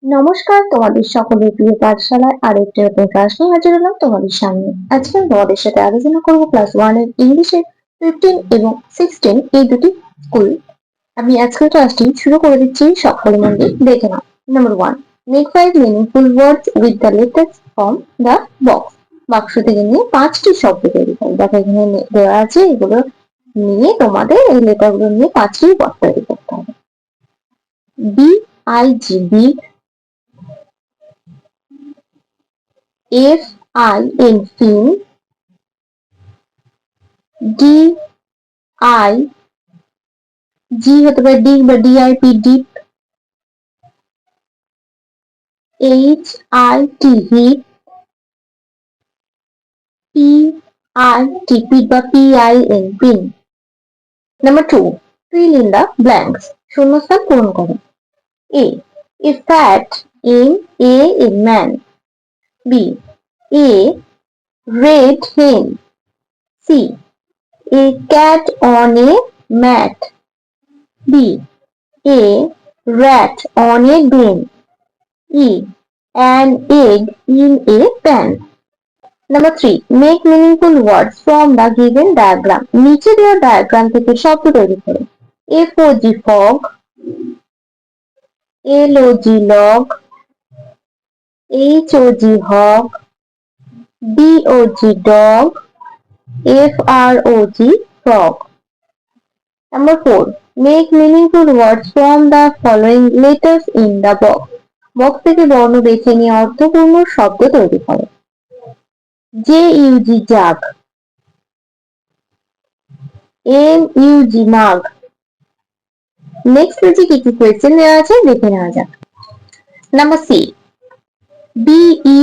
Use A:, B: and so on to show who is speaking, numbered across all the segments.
A: নমস্কার, তোমাদের সকলের প্রিয় পাঠশালায় আরেকটি নতুন ক্লাস নিয়ে হাজির হলাম তোমাদের সামনে। আজকে আমি তোমাদের সাথে আলোচনা করবো ক্লাস 1 এর ইংলিশের 15 এবং 16 এই দুটি স্কুল। আমি আজকের ক্লাসটি শুরু করে দিচ্ছি, সকলে মন দিয়ে দেখে নাও। Number 1, make 5 meaningful words with the letters from the box. বাক্স থেকে নিয়ে 5টি শব্দ তৈরি করো। দেখো এখানে দেওয়া আছে, এগুলো নিয়ে তোমাদের এই লেটারগুলো নিয়ে 5টি ওয়ার্ড তৈরি করতে হবে। BIG, FIN, fin, DIG হতে পারে ডিগ বা DIP, dip, HIT, hit, PIT, pit বা PIN, pin. Number 2, fill in the blanks, শূন্যস্থান পূরণ করো। A fat in a man. B, a red hen. C, a cat on a mat. B, a rat on a bin. E, an egg in a pan. Number 3, make meaningful words from the given diagram. নিচে দেওয়া diagram থেকে শব্দ তৈরি করো। FOG, fog, LOG, log, HOG, hog, DOG, dog, FROG, frog. Number 4, make meaningful words from the following letters in the box. Box থেকে বর্ণ বেছে নিয়ে অর্থপূর্ণ শব্দ তৈরি করো। JUG, jug, MUG, mug. Next পেজে কি কি কোয়েশ্চেন দেওয়া আছে দেখে নেওয়া যাক। নাম্বার সি, BU,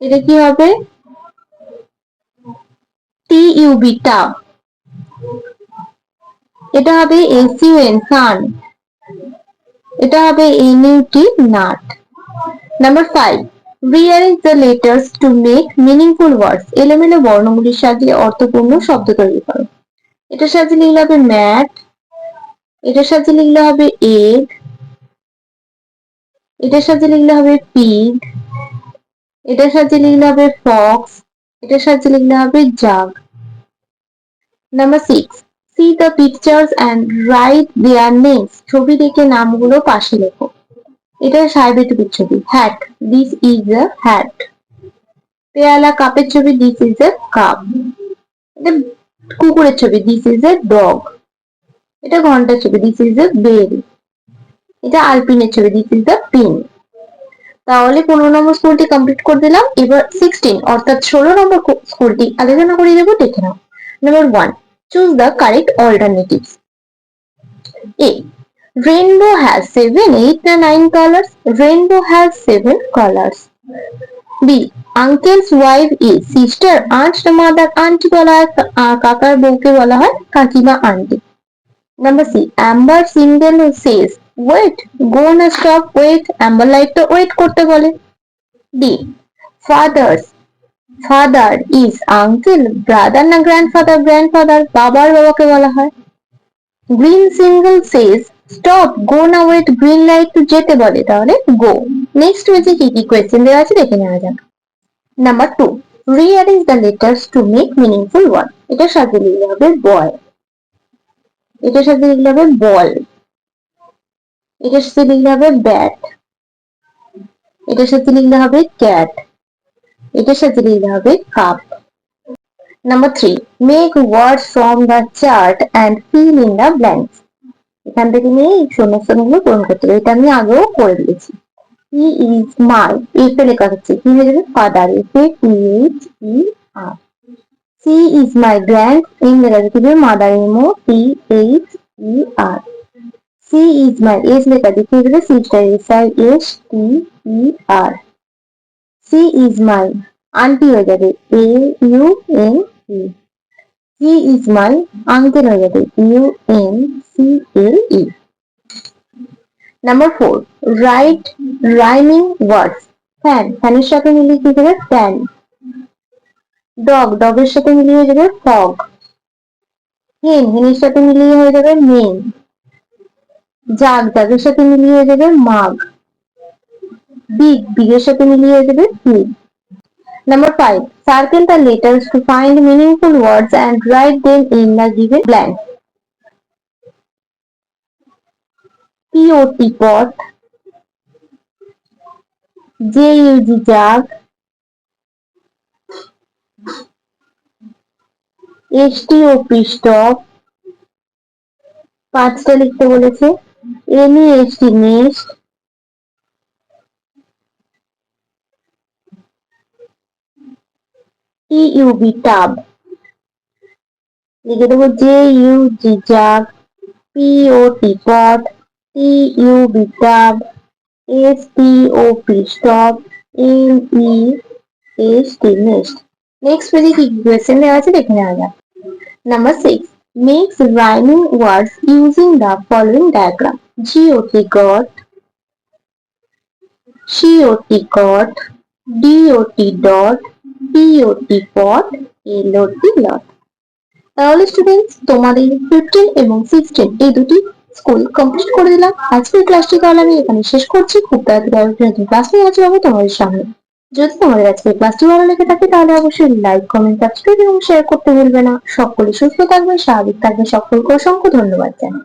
A: এটা কি হবে? TUB, tub. এটা হবে SUN, সান। এটা হবে NUT, nut. Number 5, rearrange the letters to make meaningful words. এলোমেলো বর্ণগুলির সাজিয়ে অর্থপূর্ণ শব্দ তৈরি করো। এটার সাথে লিখলে হবে ম্যাট, এটার সাথে লিখলে হবে এগ, এটার সাথে লিখলে হবে পিগ, এটার সাথে লিখলে হবে ফক্স, এটার সাথে লিখলে হবে jug. Number 6, see the pictures and write their names. ছবি দেখে নামগুলো পাশে লেখো। এটা সাহেবের ছবি, hat, this is a hat. পেয়ালা, কাপের ছবি, দিস ইজ আ কাপ। এটা কুকুরের ছবি, দিস ইজ আ ডগ। এটা ঘন্টার ছবি, দিস ইজ আ বেল। এটা আলপিনের ছবি, দিস ইজ আ পিন। তাহলে 15 নম্বর স্কুলটি কমপ্লিট করে দিলাম। এবার 16 অর্থাৎ 16 নম্বর স্কুলটি আলোচনা করে দেবো, দেখে নাও। Number 1, choose the correct alternatives. A, rainbow has 7, 8 or 9 colors. Rainbow has 7 colors. B, uncle's wife is sister, aunt, mother, auntie বলা হয়, কাকার বউকে বলা হয় কাকিমা, aunty. Number C, Amber single says wait, go na stop, wait. Amber light তো wait করতে বলে। D, father is uncle, brother না grandfather, বাবার বাবাকে বলা হয়। Green single says stop, go না wait, green light তো যেতে বলে, তাহলে go। নেক্সট পেজে কি কি কোয়েশ্চেন দেওয়া আছে দেখে নেওয়া যাক। Number 2, rearrange the letters to make meaningful word. এটার সাথে লিখলে হবে boy, এটার সাথে লিখলে হবে বল, এটার সাথে লিখলে হবে ব্যাট, এটার সাথে লিখলে হবে ক্যাট, এটার সাথে লিখলে হবে cup. Number 3, make words from the chart and fill in the blanks. এখান থেকে নিয়ে এই শূন্যস্থানগুলো পূরণ করতে হবে। এটা আমি আগেও করে দিয়েছি। হি ইজ মাই, এফ এ লেখা হচ্ছে, কি হয়ে যাবে father, F A PHER। She is my grand, M লেখা যাচ্ছে mother, MOTHER। She is my, S লেখা দেখে যাবে sister, SISTER। She is my aunty হয়ে যাবে AUNT। He is my uncle হয়ে যাবে UNCLE। Number 4, write rhyming words. Fan, ফ্যানের সাথে মিলিয়ে কি হবে ফ্যান। ডগ, ডগের সাথে মিলিয়ে হয়ে যাবে ফগ। হেন, হেনের সাথে মিলিয়ে হয়ে যাবে মেন। জাগ, জাগের সাথে মিলিয়ে হয়ে যাবে মাগ। বিগের সাথে মিলিয়ে দেবে big. Number 5. Circle the letters to find meaningful words and write them in the given blank. POT pot, JUG jug, STOP stop, 5টা লিখতে বলেছে, NEST nest, TUB tub, লিখে দেবো JUG jug, POT pot, TUB tub, STOP stop, NEST nest. Next পেজে কি question দেওয়া আছে দেখে নেওয়া যাক। Number 6. Makes rhyming words using the following diagram. GOT got, COT got, DOT dot, POT pot, LOT lot. তাহলে স্টুডেন্টস তোমাদের 15 এবং 16 এই দুটি স্কুল কমপ্লিট করে দিলাম। আজকের ক্লাসটি তাহলে আমি এখানে শেষ করছি। খুব তাড়াতাড়ি ক্লাস নিয়ে আসবো তোমাদের সামনে। যদি তোমাদের আজকের ক্লাসটি ভালো লেগে থাকে তাহলে অবশ্যই লাইক, কমেন্ট, সাবস্ক্রাইব এবং শেয়ার করতে ভুলবে না। সকলে সুস্থ থাকবে, স্বাভাবিক থাকবে। সকলকে অসংখ্য ধন্যবাদ জানাই।